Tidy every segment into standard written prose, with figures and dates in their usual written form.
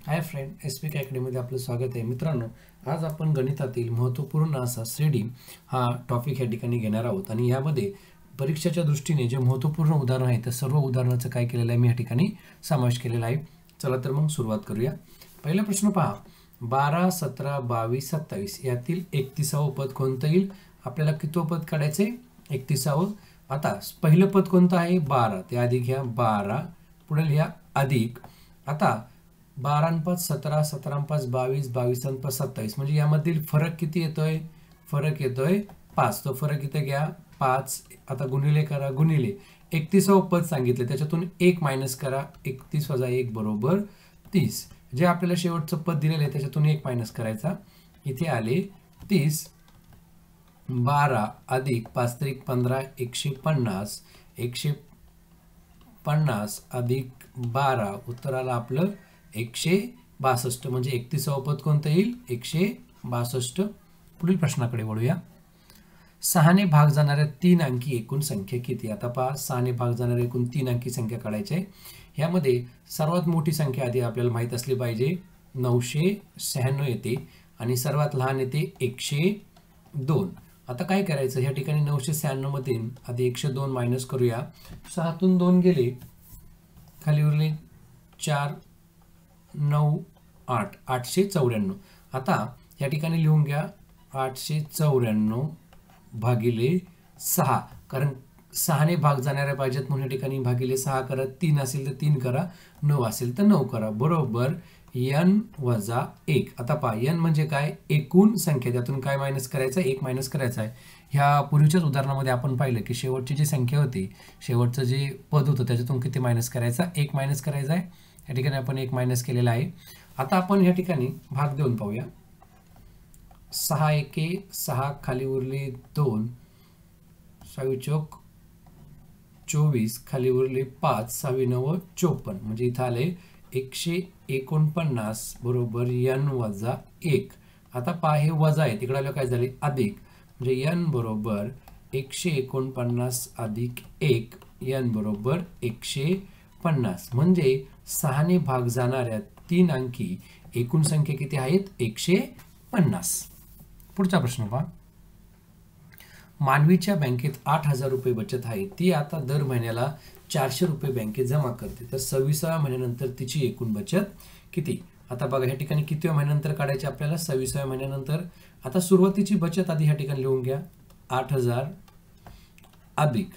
Hi friend, SPK अकॅडमीमध्ये आपलं स्वागत आहे. मित्रांनो, आज आपण गणितातील महत्त्वपूर्ण असा श्रेणी हा टॉपिक या ठिकाणी घेणार आहोत आणि यामध्ये परीक्षेच्या दृष्टीने जे महत्त्वपूर्ण उदाहरण आहे त्या सर्व उदाहरणाचं काय केलेलं आहे मी या ठिकाणी समावेश केलेला आहे. चला तर मग सुरुवात करूया. पहिला प्रश्न पहा, 12, 17, 22, 27 यातील 31वे पद कोणतं येईल? आपल्याला कितवं पद काढायचं आहे? 31वे. आता पहिलं पद कोणतं आहे? 12. ते अधिक घ्या 12, पुढे लिहा अधिक. आता 12 आणि 5 17, 17 आणि 5 22, 22 आणि 5 27, म्हणजे यामधील फरक किती येतोय? फरक येतोय 5. तो फरक इथे घ्या 5. आता गुणिले करा, गुणिले 31वे पद सांगितले त्याच्यातून 1 मायनस करा. 31 वजा 1 बरोबर 30. जे आपल्याला शेवटचं पद दिलेलं आहे त्याच्यातून 1 मायनस करायचा. इथे आले 30. 12 अधिक 5 त्रिक 15, 150. 150 अधिक 12, उत्तर आलं आपलं 162. म्हणजे 31वे पद कोणतं येईल? 162. पुढील प्रश्नाकडे वळूया. 6ने भाग जाणाऱ्या 3 अंकी एकूण संख्या किती? आता पहा, 6ने भाग जाणाऱ्या एकूण 3 अंकी संख्या काढायची आहे. यामध्ये सर्वात मोठी संख्या आधी आपल्याला माहीत असली पाहिजे, 996 येते आणि सर्वात लहान येते 102. आता काय करायचं, ह्या ठिकाणी 996 मध्ये आधी 102 मायनस करूया. 6तून 2 गेले, खाली उरले 4, 9, 8, 894. आता या ठिकाणी लिहून घ्या 894 भागिले 6, कारण 6ने भाग जाणाऱ्या पाहिजेत म्हणून या ठिकाणी भागिले 6 करा. 3 असेल तर 3 करा, 9 असेल तर 9 करा, बरोबर n वजा 1. आता पहा, n म्हणजे काय? एकूण संख्या, त्यातून काय मायनस करायचं? 1 मायनस करायचं आहे. ह्या पूर्वीच्याच उदाहरणामध्ये आपण पाहिलं की शेवटची जी संख्या होती, शेवटचं जे पद होतं त्याच्यातून किती मायनस करायचा? 1 मायनस करायचा आहे. या ठिकाणी आपण 1 मायनस केलेला आहे. आता आपण या ठिकाणी भाग देऊन पाहूया. 6 एके 6, खाली उरले 2, 6 चौक 24, खाली उरले 5, 6 9 54, म्हणजे इथं आले 149 बरोबर n वजा 1. आता पहा, हे वजा आहे, तिकडे आलं काय झाले? अधिक. म्हणजे n बरोबर 149 अधिक 1, n बरोबर 150. म्हणजे 6ने भाग जाणाऱ्या 3 अंकी एकूण संख्या किती आहेत? 150. पुढचा प्रश्न पहा, मानवीच्या बँकेत 8,000 रुपये बचत आहे. ती आता दर महिन्याला 400 रुपये बँकेत जमा करते, तर 26व्या महिन्यानंतर तिची एकूण बचत किती? आता बघा, ह्या ठिकाणी कितव्या महिन्यानंतर काढायची आपल्याला? 26व्या महिन्यानंतर. आता सुरुवातीची बचत आधी ह्या ठिकाणी लिहून घ्या 8,000 अधिक.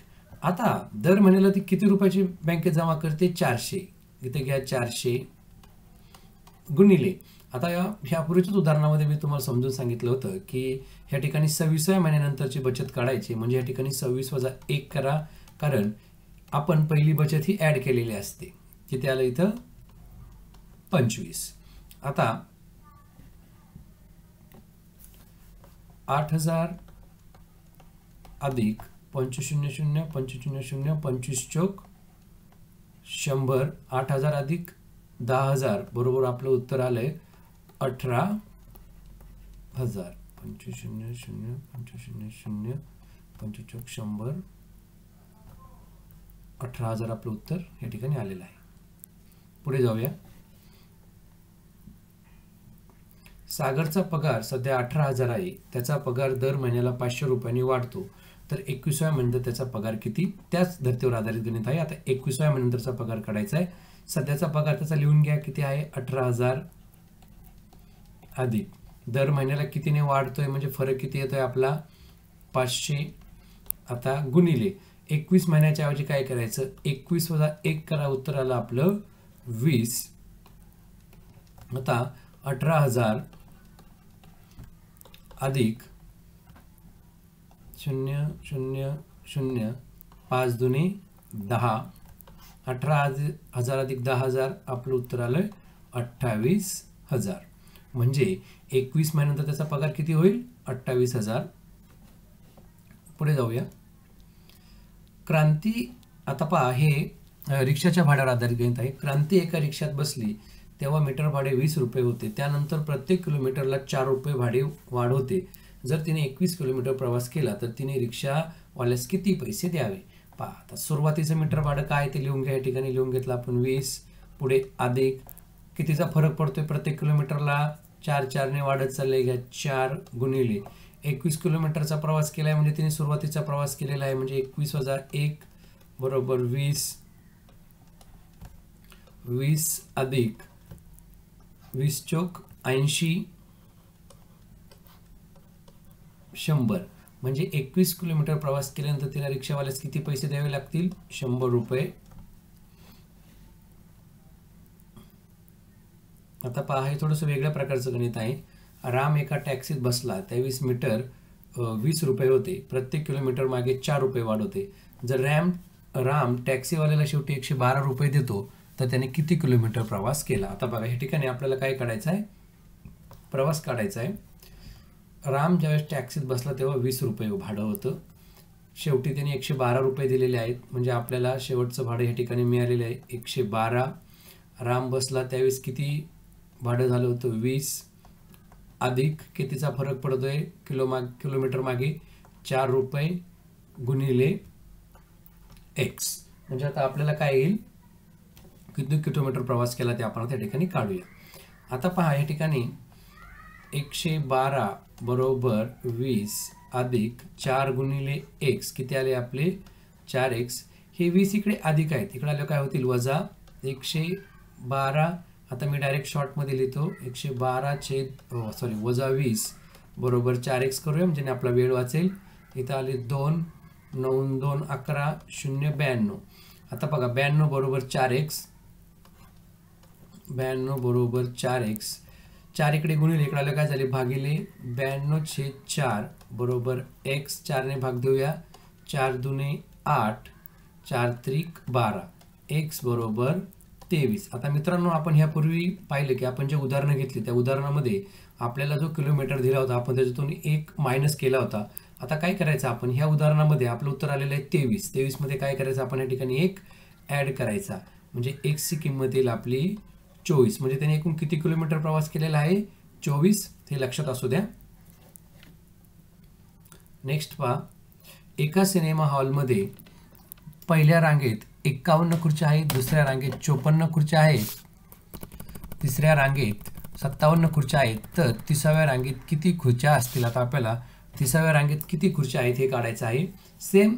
आता दर महिन्याला ती किती रुपयाची बँकेत जमा करते? 400. इथे घ्या 400 गुणिले. आता ह्या पूर्वीच्याच उदाहरणामध्ये मी तुम्हाला समजून सांगितलं होतं की ह्या ठिकाणी 26व्या महिन्यानंतरची बचत काढायची, म्हणजे ह्या ठिकाणी 26 वजा 1 करा, कारण आपण पहिली बचत ही ऍड केलेली असते. किती आलं इथं? 25. आता 8,000 अधिक 500 500 25 चौक 100. 8,000 अधिक 10,000 बरोबर आपलं उत्तर आलंय 18,000. 500 500 25 चौक 100, 18,000 आपलं उत्तर या ठिकाणी आलेलं आहे. पुढे जाऊया. सागरचा पगार सध्या 18,000 आहे. त्याचा पगार दर महिन्याला 500 रुपयांनी वाढतो, तर 21व्या महिन्यात त्याचा पगार किती? त्याच धर्तीवर आधारित गणित आहे. आता 21व्या महिन्यानंतरचा पगार काढायचा आहे. सध्याचा पगार त्याचा लिहून घ्या, किती आहे? 18,000 अधिक दर महिन्याला कितीने वाढतोय, म्हणजे फरक किती येतोय आपला? 500. आता गुणिले 21 महिन्याच्या ऐवजी काय करायचं? 21 वजा 1 करा, उत्तर आलं आपलं 20. आता 18,000 अधिक 0 0 0 5 दुने 10. 18,000 अधिक 10,000 आपलं उत्तर आलं 28,000. म्हणजे 21 महिन्यानंतर त्याचा पगार किती होईल? 28,000. पुढे जाऊया. क्रांती, आता पहा, हे रिक्षाच्या भाड्यावर आधारित गणित आहे. क्रांती एका रिक्षात बसली तेव्हा मीटर भाडे 20 रुपये होते. त्यानंतर प्रत्येक किलोमीटरला 4 रुपये भाडे वाढ होते. जर तिने 21 किलोमीटर प्रवास केला तर तिने रिक्षावाल्यास किती पैसे द्यावे? पहा, आता सुरुवातीचं मीटर भाडं काय ते लिहून घ्या. या ठिकाणी लिहून घेतलं आपण 20, पुढे अधिक कितीचा फरक पडतोय प्रत्येक किलोमीटरला 4 ने वाढत चाललंय घ्या 4 गुणिले 21 किलोमीटरचा प्रवास केलाय म्हणजे तिने सुरुवातीचा प्रवास केलेला आहे म्हणजे 21 वजा 1 बरोबर 20 अधिक 20 चौक 80 100 म्हणजे 21 किलोमीटर प्रवास केल्यानंतर तिला रिक्षावाल्यास किती पैसे द्यावे लागतील 100 रुपये. आता पहा हे थोडंसं वेगळ्या प्रकारचं गणित आहे. राम एका टॅक्सीत बसला 23 मीटर 20 रुपये होते. प्रत्येक किलोमीटर मागे 4 रुपये वाढ होते. जर राम टॅक्सीवाल्याला शेवटी 112 रुपये देतो तर त्याने किती किलोमीटर प्रवास केला. आता बघा या ठिकाणी आपल्याला काय काढायचं आहे प्रवास काढायचा आहे. राम ज्यावेळेस टॅक्सीत बसला तेव्हा 20 रुपये भाडं होतं. शेवटी त्याने 112 रुपये दिलेले आहेत म्हणजे आपल्याला शेवटचं भाडं या ठिकाणी मिळालेलं आहे 112. राम बसला त्यावेळेस किती भाडं झालं होतं 20 अधिक कितीचा फरक पडतोय किलोमीटर मागे 4 रुपये गुणिले x म्हणजे आता आपल्याला काय येईल किती किलोमीटर प्रवास केला ते आपण त्या ठिकाणी काढूया. आता पहा या ठिकाणी 112 बरोबर 20 अधिक 4 गुणिले x किती आले आपले 4x. हे 20 इकडे अधिक आहेत इकडे आले काय होतील वजा 112. आता मी डायरेक्ट शॉर्टमध्ये लिहितो 112 वजा 20 बरोबर 4x करूया म्हणजे आपला वेळ वाचेल. इथं आले 2 9 2 11 0 92. आता बघा 92 बरोबर 4x 92 बरोबर 4x 4 इकडे गुणिले इकडे आलं काय झाले भागिले 92/4 बरोबर x 4 ने भाग देऊया 4 दुने 8 4 त्रिक 12 x बरोबर 23. आता मित्रांनो आपण ह्यापूर्वी पाहिलं की आपण जे उदाहरणं घेतली त्या उदाहरणामध्ये आपल्याला जो किलोमीटर दिला होता आपण त्याच्यातून 1 मायनस केला होता. आता काय करायचं आपण ह्या उदाहरणामध्ये आपलं उत्तर आलेलं आहे 23. 23 मध्ये काय करायचं आपण या ठिकाणी 1 ॲड करायचा म्हणजे x ची किंमत येईल आपली 24 म्हणजे त्याने एकूण किती किलोमीटर प्रवास केलेला आहे 24. हे लक्षात असू द्या. नेक्स्ट पहा एका सिनेमा हॉलमध्ये पहिल्या रांगेत 51 खुर्च्या आहेत दुसऱ्या रांगेत 54 खुर्च्या आहेत तिसऱ्या रांगेत 57 खुर्च्या आहेत तर 30व्या रांगेत किती खुर्च्या असतील. आता आपल्याला 30व्या रांगेत किती खुर्च्या आहेत हे काढायचं आहे. सेम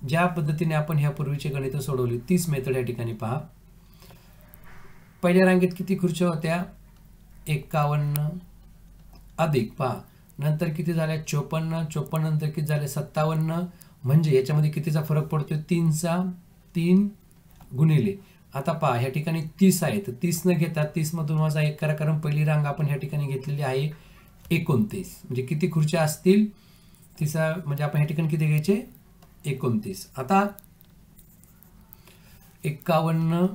ज्या पद्धतीने आपण ह्यापूर्वीचे गणित सोडवली 30 मेथड या ठिकाणी पहा. पहिल्या रांगेत किती खुर्च्या होत्या 51 अधिक पहा नंतर किती झाल्या 54 नंतर किती झाले 57 म्हणजे याच्यामध्ये कितीचा फरक पडतोय 3 गुणिले. आता पहा ह्या ठिकाणी 30 आहे तर 30 न घेता 30 मधून वजा 1 करा कारण पहिली रांग आपण ह्या ठिकाणी घेतलेली आहे 29 म्हणजे किती खुर्च्या असतील 30 म्हणजे आपण ह्या ठिकाणी किती घ्यायचे 29. आता 51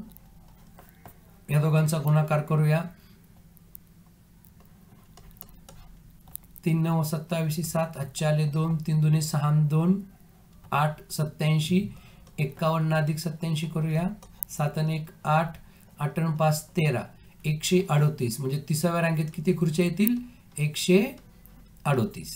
या दोघांचा गुणाकार करूया 3 9 27 7 8 आले 2 3 दुने 6 2 8 87 51 अधिक 87 करूया 7 आणि 1 8 8 आणि 5 13 138 म्हणजे 30व्या रांगेत किती खुर्च्या येतील 138.